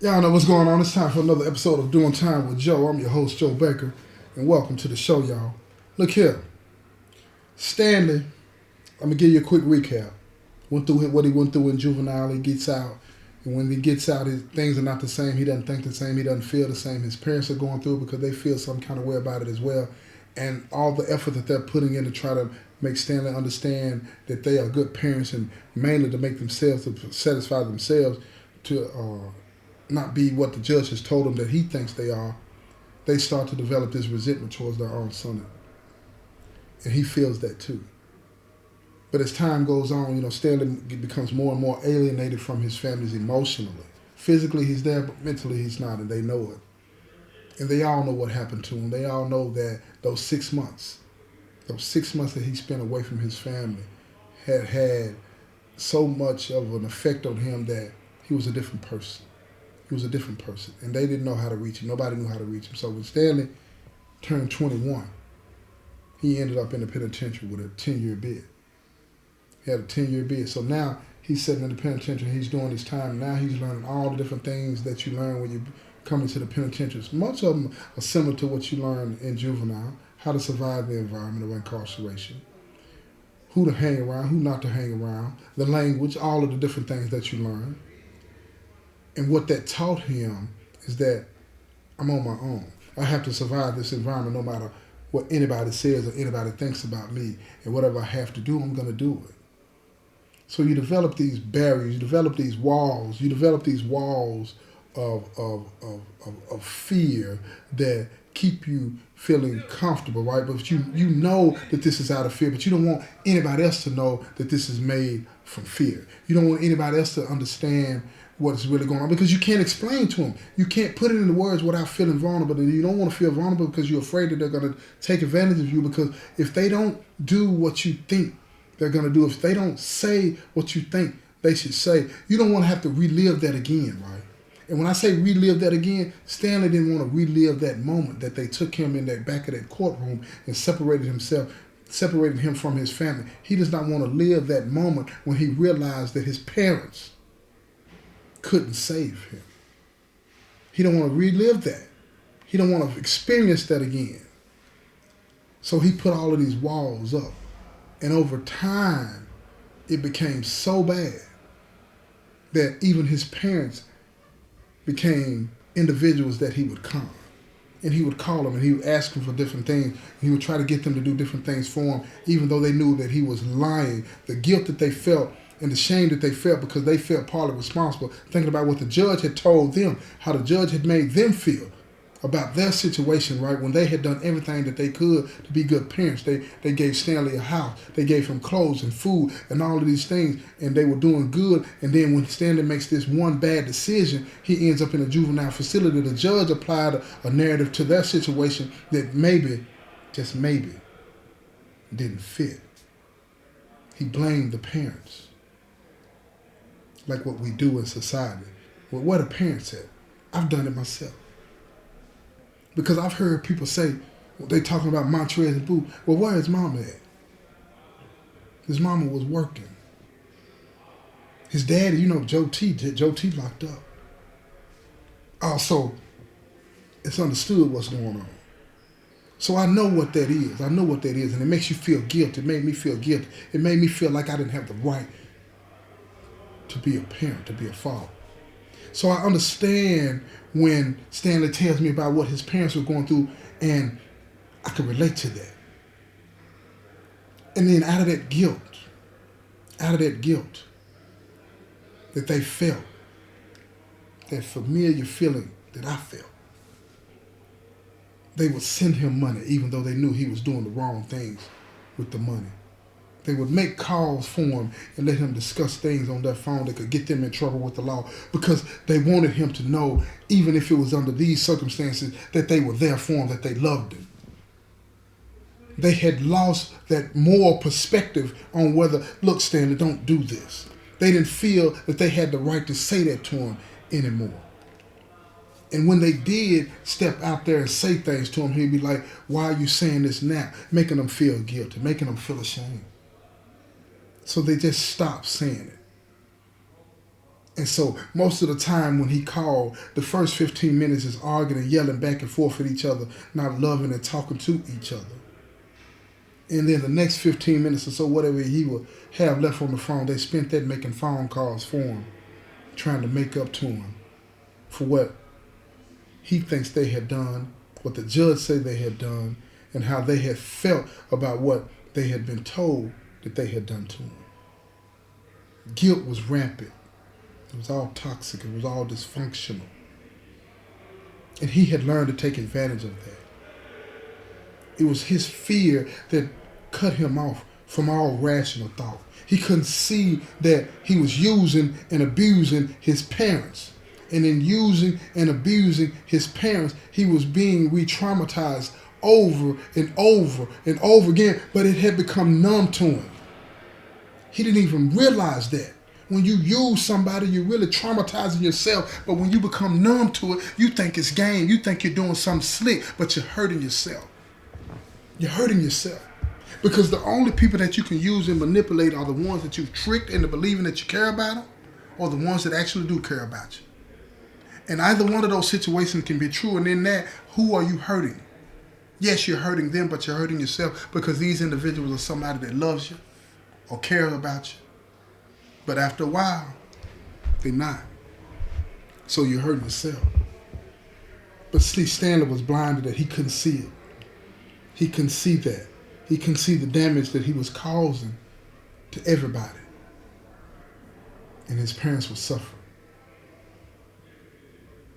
Y'all know what's going on. It's time for another episode of Doing Time with Joe. I'm your host, Joe Baker, and welcome to the show, y'all. Look here. Stanley, I'm going to give you a quick recap. Went through what he went through in juvenile. He gets out. And when he gets out, things are not the same. He doesn't think the same. He doesn't feel the same. His parents are going through it because they feel some kind of way about it as well. And all the effort that they're putting in to try to make Stanley understand that they are good parents and mainly to make themselves, to satisfy themselves, to not be what the judge has told them that he thinks they are, they start to develop this resentment towards their own son. And he feels that too. But as time goes on, Stanley becomes more and more alienated from his families emotionally. Physically, he's there, but mentally, he's not, and they know it. And they all know what happened to him. They all know that those 6 months that he spent away from his family had so much of an effect on him that he was a different person. He was a different person, and they didn't know how to reach him. Nobody knew how to reach him. So when Stanley turned 21, he ended up in the penitentiary with a 10-year bid. He had a 10-year bid. So now he's sitting in the penitentiary. He's doing his time. Now he's learning all the different things that you learn when you come into the penitentiaries. Much of them are similar to what you learn in juvenile, how to survive the environment of incarceration, who to hang around, who not to hang around, the language, all of the different things that you learn. And what that taught him is that I'm on my own. I have to survive this environment no matter what anybody says or anybody thinks about me. And whatever I have to do, I'm going to do it. So you develop these barriers, you develop these walls of fear that keep you feeling comfortable, right? But you know that this is out of fear, but you don't want anybody else to know that this is made from fear. You don't want anybody else to understand what's really going on because you can't explain to them. You can't put it into words without feeling vulnerable. And you don't want to feel vulnerable because you're afraid that they're going to take advantage of you, because if they don't do what you think they're going to do, if they don't say what you think they should say, you don't want to have to relive that again, right? And when I say relive that again, Stanley didn't want to relive that moment that they took him in that back of that courtroom and separated him from his family. He does not want to live that moment when he realized that his parents couldn't save him. He don't want to relive that. He don't want to experience that again. So he put all of these walls up. And over time, it became so bad that even his parents became individuals that he would come. And he would call them and he would ask them for different things. He would try to get them to do different things for him, even though they knew that he was lying. The guilt that they felt and the shame that they felt because they felt partly responsible, thinking about what the judge had told them, how the judge had made them feel about their situation, right? When they had done everything that they could to be good parents. They gave Stanley a house. They gave him clothes and food and all of these things, and they were doing good. And then when Stanley makes this one bad decision, he ends up in a juvenile facility. The judge applied a narrative to their situation that maybe, just maybe, didn't fit. He blamed the parents, like what we do in society. Well, where the parents at? I've done it myself. Because I've heard people say, they talking about Montrez and Boo, well, where is mama at? His mama was working. His daddy, Joe T locked up. Also, it's understood what's going on. So I know what that is. And it makes you feel guilty. It made me feel guilty. It made me feel like I didn't have the right to be a parent, to be a father. So I understand when Stanley tells me about what his parents were going through, and I can relate to that. And then out of that guilt that they felt, that familiar feeling that I felt, they would send him money even though they knew he was doing the wrong things with the money. They would make calls for him and let him discuss things on their phone that could get them in trouble with the law, because they wanted him to know, even if it was under these circumstances, that they were there for him, that they loved him. They had lost that moral perspective on whether, look, Stanley, don't do this. They didn't feel that they had the right to say that to him anymore. And when they did step out there and say things to him, he'd be like, why are you saying this now? Making them feel guilty, making them feel ashamed. So they just stopped saying it. And so most of the time when he called, the first 15 minutes is arguing and yelling back and forth at each other, not loving and talking to each other. And then the next 15 minutes or so, whatever he would have left on the phone, they spent that making phone calls for him, trying to make up to him for what he thinks they had done, what the judge said they had done, and how they had felt about what they had been told that they had done to him. Guilt was rampant. It was all toxic. It was all dysfunctional. And he had learned to take advantage of that. It was his fear that cut him off from all rational thought. He couldn't see that he was using and abusing his parents. And in using and abusing his parents, he was being re-traumatized over and over and over again, but it had become numb to him. He didn't even realize that. When you use somebody, you're really traumatizing yourself, but when you become numb to it, you think it's game. You think you're doing something slick, but you're hurting yourself. You're hurting yourself. Because the only people that you can use and manipulate are the ones that you've tricked into believing that you care about them, or the ones that actually do care about you. And either one of those situations can be true, and in that, who are you hurting? Yes, you're hurting them, but you're hurting yourself because these individuals are somebody that loves you or cares about you. But after a while, they're not. So you're hurting yourself. But see, Stanley was blinded that he couldn't see it. He couldn't see that. He couldn't see the damage that he was causing to everybody. And his parents were suffering.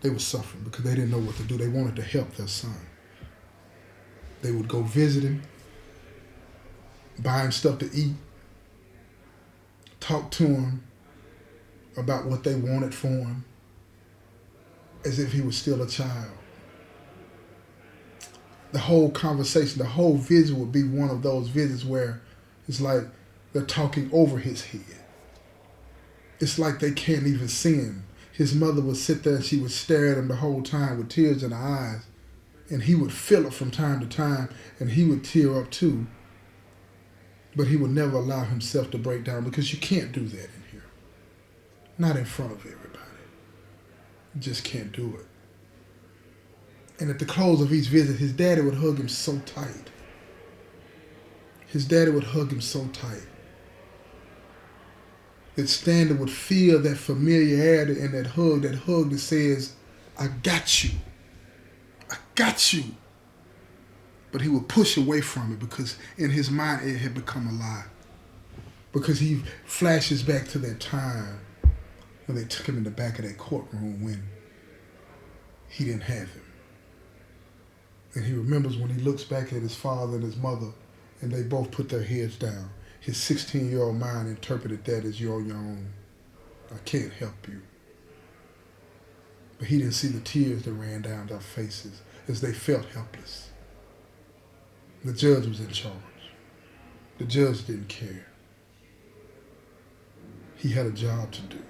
They were suffering because they didn't know what to do. They wanted to help their son. They would go visit him, buy him stuff to eat, talk to him about what they wanted for him, as if he was still a child. The whole conversation, the whole visit would be one of those visits where it's like they're talking over his head. It's like they can't even see him. His mother would sit there and she would stare at him the whole time with tears in her eyes. And he would feel it from time to time, and he would tear up too. But he would never allow himself to break down, because you can't do that in here. Not in front of everybody. You just can't do it. And at the close of each visit, his daddy would hug him so tight. His daddy would hug him so tight that Stanley would feel that familiarity and that hug that says, I got you. I got you. But he would push away from it because in his mind it had become a lie. Because he flashes back to that time when they took him in the back of that courtroom when he didn't have him. And he remembers when he looks back at his father and his mother and they both put their heads down. His 16-year-old mind interpreted that as you're on your own. I can't help you. But he didn't see the tears that ran down their faces as they felt helpless. The judge was in charge. The judge didn't care. He had a job to do.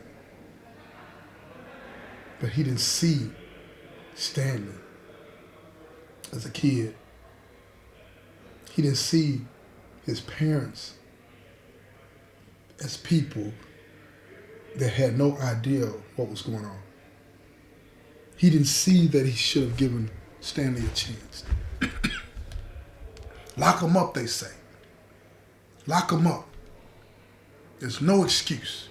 But he didn't see Stanley as a kid. He didn't see his parents as people that had no idea what was going on. He didn't see that he should have given Stanley a chance. Lock him up, they say. Lock him up. There's no excuse.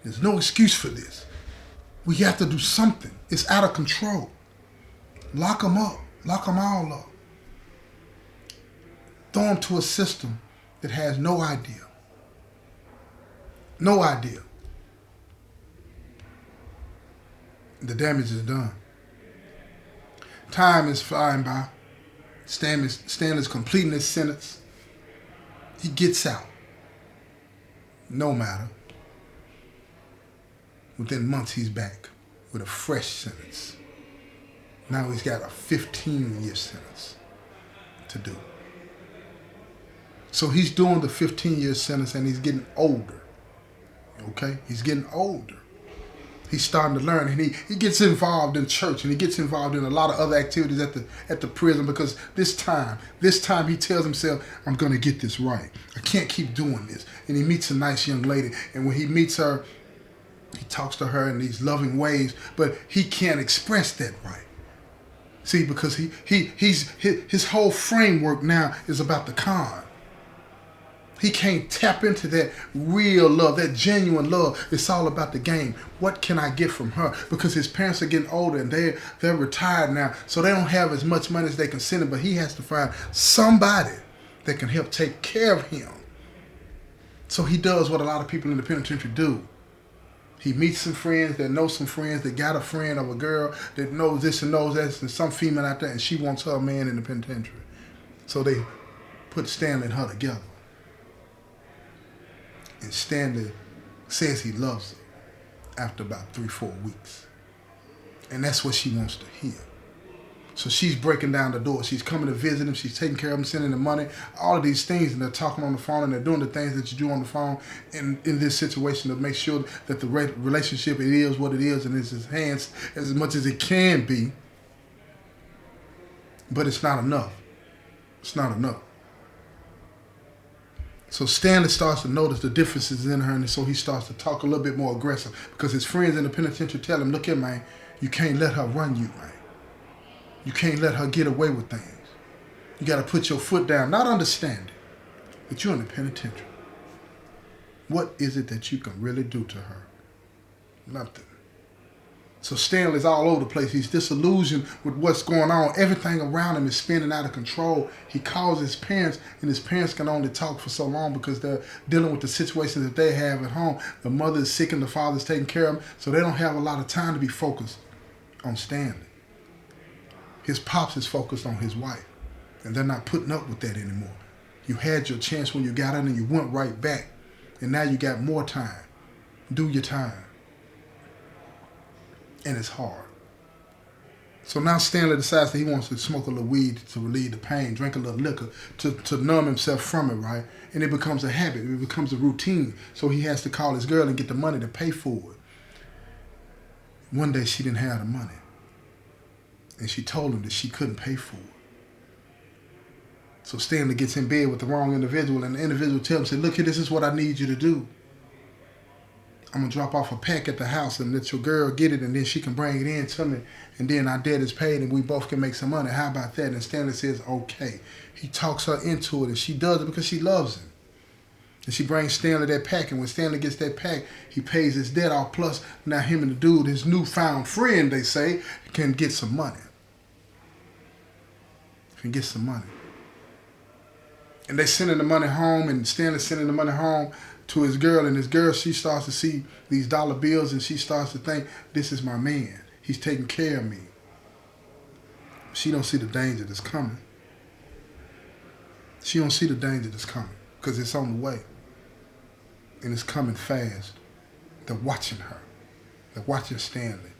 There's no excuse for this. We have to do something. It's out of control. Lock them up. Lock them all up. Throw them to a system that has no idea. No idea. The damage is done. Time is flying by. Stanley's completing his sentence. He gets out. No matter. Within months, he's back with a fresh sentence. Now he's got a 15-year sentence to do. So he's doing the 15-year sentence and he's getting older. Okay? He's getting older. He's starting to learn, and he gets involved in church, and he gets involved in a lot of other activities at the prison, because this time he tells himself, I'm going to get this right. I can't keep doing this. And he meets a nice young lady, and when he meets her, He talks to her in these loving ways, but he can't express that right. See, because his whole framework now is about the con. He can't tap into that real love, that genuine love. It's all about the game. What can I get from her? Because his parents are getting older and they're retired now, so they don't have as much money as they can send him, but he has to find somebody that can help take care of him. So he does what a lot of people in the penitentiary do. He meets some friends that know some friends that got a friend of a girl that knows this and knows that, and some female out there, and she wants her man in the penitentiary. So they put Stanley and her together. And Stanley says he loves her after about 3-4 weeks. And that's what she wants to hear. So she's breaking down the door. She's coming to visit him. She's taking care of him, sending him money, all of these things. And they're talking on the phone, and they're doing the things that you do on the phone in this situation to make sure that the relationship, it is what it is, and it's enhanced as much as it can be. But it's not enough. It's not enough. So Stanley starts to notice the differences in her, and so he starts to talk a little bit more aggressive because his friends in the penitentiary tell him, look here, man, you can't let her run you, man. You can't let her get away with things. You got to put your foot down, not understanding, but you're in the penitentiary. What is it that you can really do to her? Nothing. So Stanley's all over the place. He's disillusioned with what's going on. Everything around him is spinning out of control. He calls his parents, and his parents can only talk for so long because they're dealing with the situations that they have at home. The mother is sick and the father's taking care of him, so they don't have a lot of time to be focused on Stanley. His pops is focused on his wife, and they're not putting up with that anymore. You had your chance when you got in, and you went right back, and now you got more time. Do your time. And it's hard. So now Stanley decides that he wants to smoke a little weed to relieve the pain, drink a little liquor to numb himself from it, right? And it becomes a habit. It becomes a routine. So he has to call his girl and get the money to pay for it. One day she didn't have the money. And she told him that she couldn't pay for it. So Stanley gets in bed with the wrong individual, and the individual tells him, look here, this is what I need you to do. I'm going to drop off a pack at the house and let your girl get it, and then she can bring it in to me, and then our debt is paid and we both can make some money. How about that? And Stanley says, okay. He talks her into it, and she does it because she loves him. And she brings Stanley that pack, and when Stanley gets that pack, he pays his debt off, plus now him and the dude, his newfound friend, they say, can get some money. Can get some money. And they sending the money home, and Stanley sending the money home to his girl, and his girl, she starts to see these dollar bills, and she starts to think, this is my man. He's taking care of me. She don't see the danger that's coming. She don't see the danger that's coming because it's on the way. And it's coming fast. They're watching her. They're watching Stanley.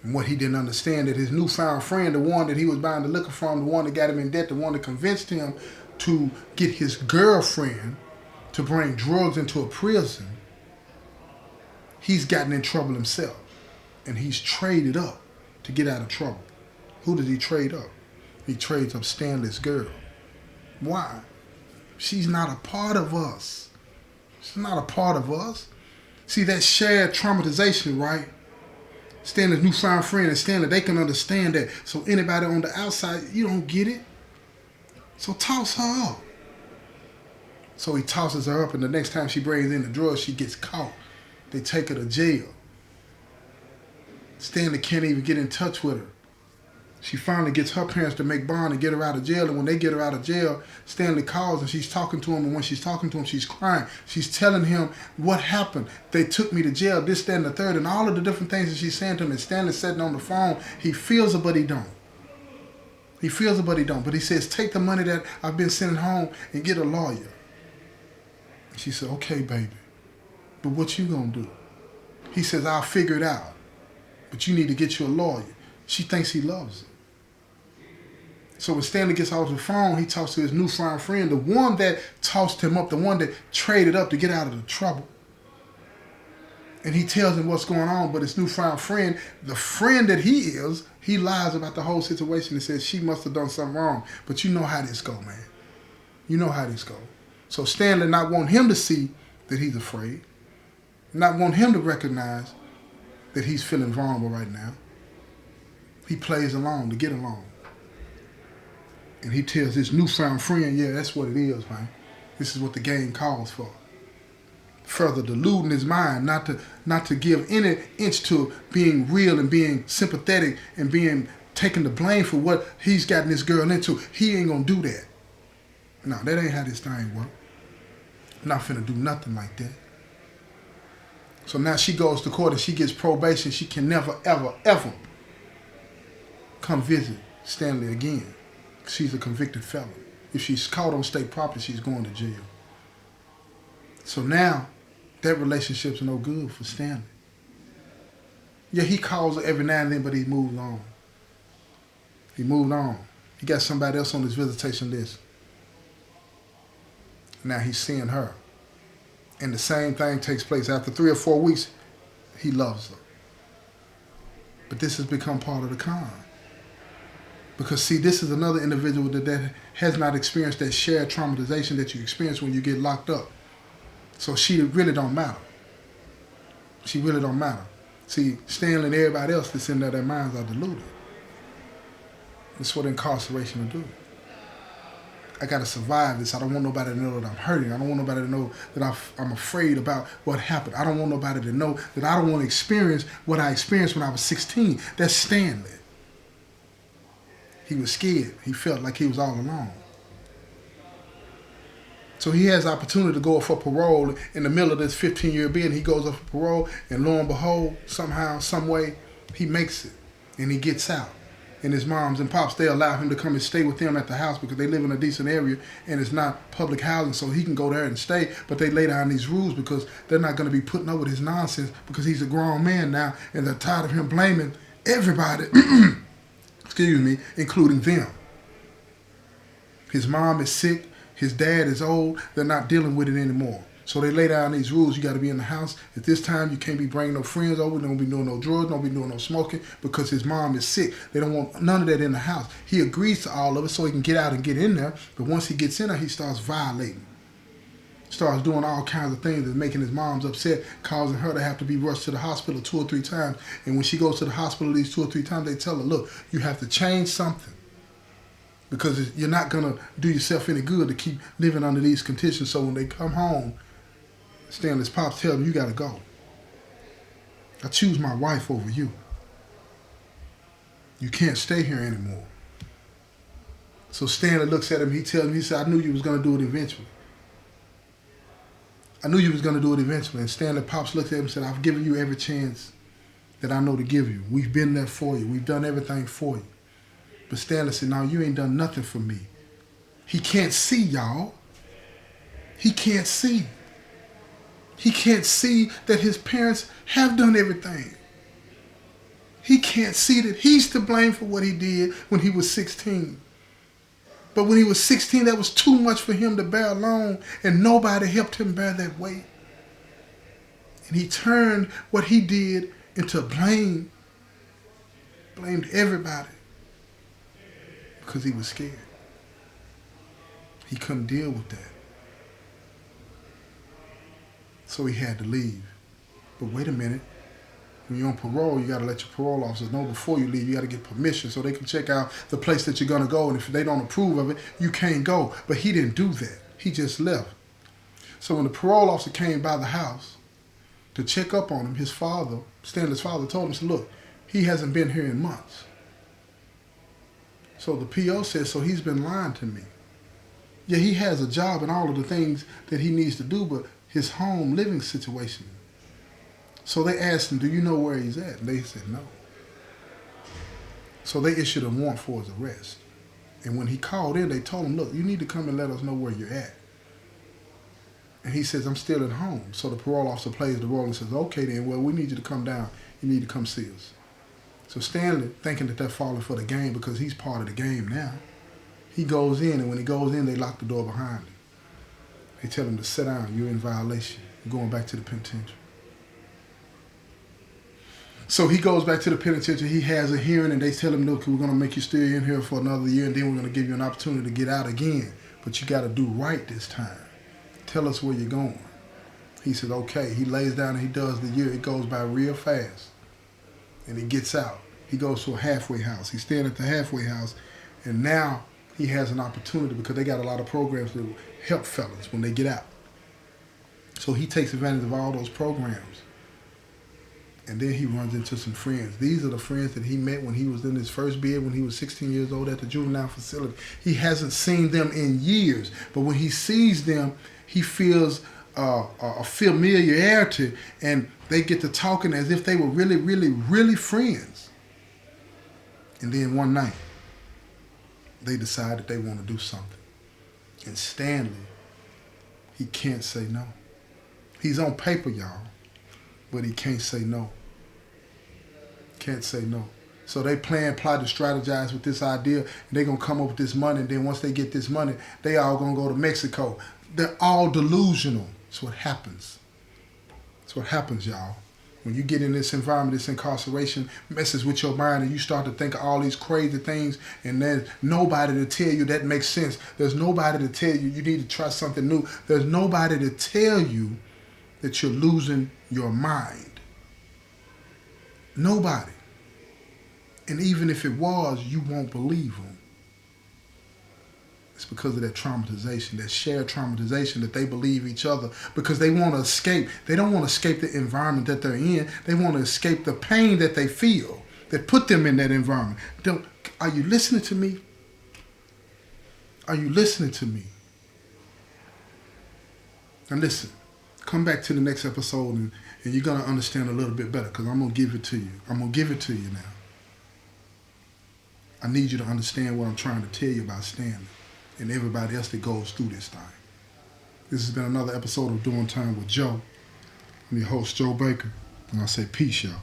And what he didn't understand, that his newfound friend, the one that he was buying the liquor from, the one that got him in debt, the one that convinced him to get his girlfriend to bring drugs into a prison, he's gotten in trouble himself. And he's traded up to get out of trouble. Who did he trade up? He trades up Stanley's girl. Why? She's not a part of us. She's not a part of us. See, that shared traumatization, right? Stanley's newfound friend and Stanley, they can understand that. So anybody on the outside, you don't get it. So toss her up. So he tosses her up, and the next time she brings in the drugs, she gets caught. They take her to jail. Stanley can't even get in touch with her. She finally gets her parents to make bond and get her out of jail, and when they get her out of jail, Stanley calls and she's talking to him, and when she's talking to him, she's crying. She's telling him what happened. They took me to jail, this, that, and the third, and all of the different things that she's saying to him, and Stanley's sitting on the phone. He feels her, but he don't. He feels her, but he don't. But he says, take the money that I've been sending home and get a lawyer. She said, okay, baby, but what you gonna do? He says, I'll figure it out, but you need to get you a lawyer. She thinks he loves her. So when Stanley gets off the phone, he talks to his newfound friend, the one that tossed him up, the one that traded up to get out of the trouble. And he tells him what's going on, but his newfound friend, the friend that he is, he lies about the whole situation and says she must have done something wrong. But you know how this go, man. You know how this go. So Stanley not want him to see that he's afraid. not want him to recognize that he's feeling vulnerable right now. He plays along to get along. And he tells his newfound friend, yeah, that's what it is, man. This is what the game calls for. Further deluding his mind, not to give any inch to being real and being sympathetic and being taking the blame for what he's gotten this girl into. He ain't gonna do that. No, that ain't how this thing works. Not finna do nothing like that. So now she goes to court and she gets probation. She can never, ever, ever come visit Stanley again. She's a convicted felon. If she's caught on state property, she's going to jail. So now, that relationship's no good for Stanley. Yeah, he calls her every now and then, but he moved on. He moved on. He got somebody else on his visitation list. Now he's seeing her. And the same thing takes place. After 3 or 4 weeks, he loves her. But this has become part of the con. Because see, this is another individual that has not experienced that shared traumatization that you experience when you get locked up. So she really don't matter. She really don't matter. See, Stanley and everybody else that's in there, their minds are deluded. That's what incarceration will do. I got to survive this. I don't want nobody to know that I'm hurting. I don't want nobody to know that I'm afraid about what happened. I don't want nobody to know that I don't want to experience what I experienced when I was 16. That's Stanley. He was scared. He felt like he was all alone. So he has the opportunity to go up for parole in the middle of this 15-year bid. He goes up for parole, and lo and behold, somehow, some way, he makes it, and he gets out. And his moms and pops, they allow him to come and stay with them at the house because they live in a decent area and it's not public housing, so he can go there and stay. But they lay down these rules because they're not going to be putting up with his nonsense because he's a grown man now, and they're tired of him blaming everybody, excuse me, including them. His mom is sick. His dad is old. They're not dealing with it anymore. So they lay down these rules. You got to be in the house. At this time, you can't be bringing no friends over. Don't be doing no drugs. Don't be doing no smoking because his mom is sick. They don't want none of that in the house. He agrees to all of it so he can get out and get in there. But once he gets in there, he starts violating. Starts doing all kinds of things that's making his mom's upset, causing her to have to be rushed to the hospital 2 or 3 times. And when she goes to the hospital these 2 or 3 times, they tell her, look, you have to change something. Because you're not going to do yourself any good to keep living under these conditions. So when they come home, Stanley's pops tell him, you got to go. I choose my wife over you. You can't stay here anymore. So Stanley looks at him. He tells him, he said, I knew you was going to do it eventually. I knew you was going to do it eventually. And Stanley pops looked at him and said, I've given you every chance that I know to give you. We've been there for you. We've done everything for you. But Stanley said, no, you ain't done nothing for me. He can't see, y'all. He can't see. He can't see that his parents have done everything. He can't see that he's to blame for what he did when he was 16. But when he was 16, that was too much for him to bear alone, and nobody helped him bear that weight. And he turned what he did into blame. Blamed everybody because he was scared. He couldn't deal with that. So he had to leave. But wait a minute. When you're on parole, you got to let your parole officers know before you leave. You got to get permission so they can check out the place that you're going to go. And if they don't approve of it, you can't go. But he didn't do that. He just left. So when the parole officer came by the house to check up on him, his father, Stanley's father, told him, said, look, he hasn't been here in months. So the PO says, so he's been lying to me. Yeah, he has a job and all of the things that he needs to do, but his home living situation. So they asked him, do you know where he's at? And they said no. So they issued a warrant for his arrest. And when he called in, they told him, look, you need to come and let us know where you're at. And he says, I'm still at home. So the parole officer plays the role and says, okay then, well, we need you to come down. You need to come see us. So Stanley, thinking that they're falling for the game because he's part of the game now, he goes in, and when he goes in, they lock the door behind him. They tell him to sit down. You're in violation. You're going back to the penitentiary. So he goes back to the penitentiary. He has a hearing, and they tell him, look, we're going to make you stay in here for another year, and then we're going to give you an opportunity to get out again. But you got to do right this time. Tell us where you're going. He said, okay. He lays down and he does the year. It goes by real fast. And he gets out. He goes to a halfway house. He's staying at the halfway house. And now he has an opportunity because they got a lot of programs that will help felons when they get out. So he takes advantage of all those programs. And then he runs into some friends. These are the friends that he met when he was in his first bid, when he was 16 years old at the juvenile facility. He hasn't seen them in years, but when he sees them, he feels a familiarity, and they get to talking as if they were really, really, really friends. And then one night, they decide that they want to do something. And Stanley, he can't say no. He's on paper, y'all, but he can't say no. Can't say no. So they plot to strategize with this idea, and they're going to come up with this money, and then once they get this money, they all going to go to Mexico. They're all delusional. That's what happens. That's what happens, y'all. When you get in this environment, this incarceration messes with your mind, and you start to think of all these crazy things, and there's nobody to tell you that makes sense. There's nobody to tell you need to try something new. There's nobody to tell you that you're losing your mind. Nobody. And even if it was, you won't believe them. It's because of that traumatization, that shared traumatization, that they believe each other because they want to escape. They don't want to escape the environment that they're in. They want to escape the pain that they feel that put them in that environment. Are you listening to me? Are you listening to me? And listen, come back to the next episode and you're going to understand a little bit better because I'm going to give it to you. I'm going to give it to you now. I need you to understand what I'm trying to tell you about Stanley and everybody else that goes through this thing. This has been another episode of Doing Time with Joe. I'm your host, Joe Baker, and I say peace, y'all.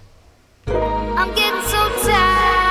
I'm getting so tired.